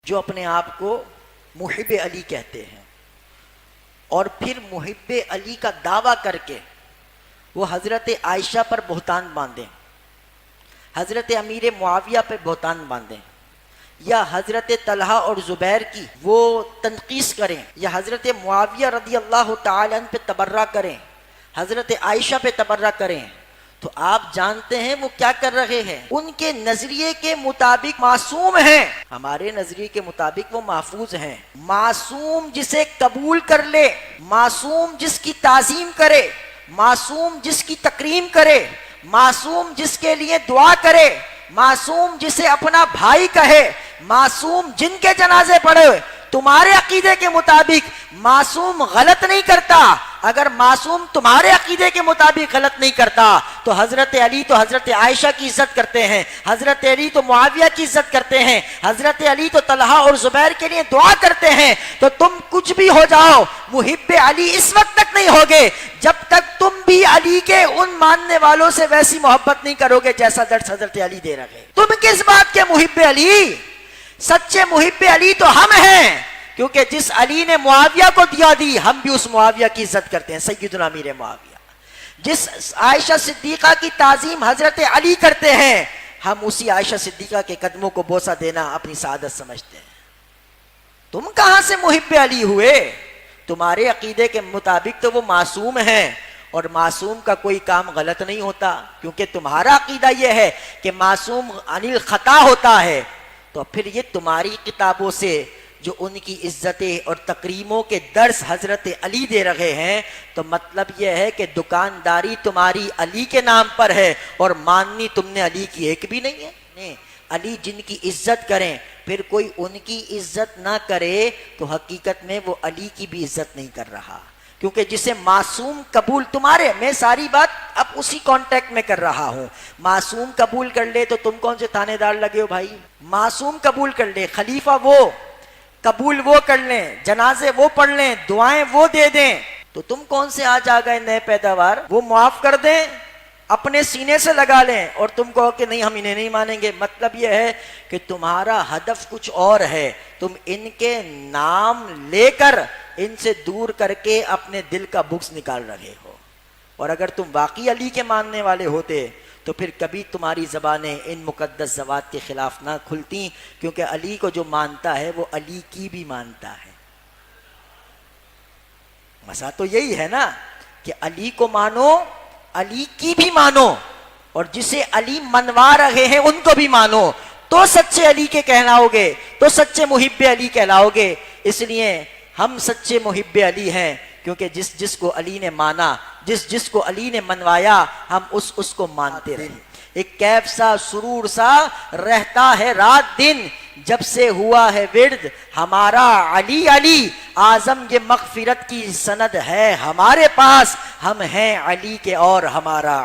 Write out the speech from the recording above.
جو اپنے آپ کو محب علی کہتے ہیں اور پھر محب علی کا دعویٰ کر کے وہ حضرت عائشہ پر بہتان باندھیں، حضرت امیر معاویہ پہ بہتان باندھیں، یا حضرت طلحہ اور زبیر کی وہ تنقیص کریں، یا حضرت معاویہ رضی اللہ تعالی عنہ پہ تبرہ کریں، حضرت عائشہ پہ تبرہ کریں، تو آپ جانتے ہیں وہ کیا کر رہے ہیں؟ ان کے نظریے کے مطابق معصوم ہیں، ہمارے نظریے کے مطابق وہ محفوظ ہیں۔ معصوم جسے قبول کر لے، معصوم جس کی تعظیم کرے، معصوم جس کی تکریم کرے، معصوم جس کے لیے دعا کرے، معصوم جسے اپنا بھائی کہے، معصوم جن کے جنازے پڑھے، تمہارے عقیدے کے مطابق معصوم غلط نہیں کرتا۔ اگر معصوم تمہارے عقیدے کے مطابق غلط نہیں کرتا تو حضرت علی تو حضرت عائشہ کی عزت کرتے ہیں، حضرت علی تو معاویہ کی عزت کرتے ہیں، حضرت علی تو طلحہ اور زبیر کے لیے دعا کرتے ہیں۔ تو تم کچھ بھی ہو جاؤ، محب علی اس وقت تک نہیں ہوگے جب تک تم بھی علی کے ان ماننے والوں سے ویسی محبت نہیں کرو گے جیسا درس حضرت علی دے رہے۔ تم کس بات کے محب علی؟ سچے محب علی تو ہم ہیں، کیونکہ جس علی نے معاویہ کو دیا دی، ہم بھی اس معاویہ کی عزت کرتے ہیں، سیدنا امیر معاویہ۔ جس عائشہ صدیقہ کی تعظیم حضرت علی کرتے ہیں، ہم اسی عائشہ صدیقہ کے قدموں کو بوسہ دینا اپنی سعادت سمجھتے ہیں۔ تم کہاں سے محب علی ہوئے؟ تمہارے عقیدے کے مطابق تو وہ معصوم ہیں، اور معصوم کا کوئی کام غلط نہیں ہوتا، کیونکہ تمہارا عقیدہ یہ ہے کہ معصوم عن الخطا ہوتا ہے۔ تو پھر یہ تمہاری کتابوں سے جو ان کی عزتیں اور تکریموں کے درس حضرت علی دے رہے ہیں، تو مطلب یہ ہے کہ دکانداری تمہاری علی کے نام پر ہے اور ماننی تم نے علی کی ایک بھی نہیں ہے۔ نہیں، علی جن کی عزت کریں پھر کوئی ان کی عزت نہ کرے تو حقیقت میں وہ علی کی بھی عزت نہیں کر رہا، کیونکہ جسے معصوم قبول، تمہارے میں ساری بات اب اسی کانٹیکٹ میں کر رہا ہوں، معصوم قبول کر لے تو تم کون سے تھانے دار لگے ہو بھائی؟ معصوم قبول کر لے، خلیفہ وہ قبول وہ کر لیں، جنازے وہ پڑھ لیں، دعائیں وہ دے دیں، تو تم کون سے آج آ گئے نئے پیداوار؟ وہ معاف کر دیں، اپنے سینے سے لگا لیں، اور تم کہو کہ نہیں ہم انہیں نہیں مانیں گے۔ مطلب یہ ہے کہ تمہارا ہدف کچھ اور ہے، تم ان کے نام لے کر ان سے دور کر کے اپنے دل کا بغض نکال رہے ہو۔ اور اگر تم واقعی علی کے ماننے والے ہوتے تو پھر کبھی تمہاری زبانیں ان مقدس ذوات کے خلاف نہ کھلتی، کیونکہ علی کو جو مانتا ہے وہ علی کی بھی مانتا ہے۔ مسئلہ تو یہی ہے نا کہ علی کو مانو، علی کی بھی مانو، اور جسے علی منوا رہے ہیں ان کو بھی مانو، تو سچے علی کے کہلاؤ گے، تو سچے محب علی کہلاؤ گے۔ اس لیے ہم سچے محب علی ہیں، کیونکہ جس کو علی نے مانا، جس کو علی نے منوایا، ہم اس کو مانتے رہے۔ ایک کیف سا سرور سا رہتا ہے رات دن، جب سے ہوا ہے ورد ہمارا علی علی، اعظم یہ مغفرت کی سند ہے ہمارے پاس، ہم ہیں علی کے اور ہمارا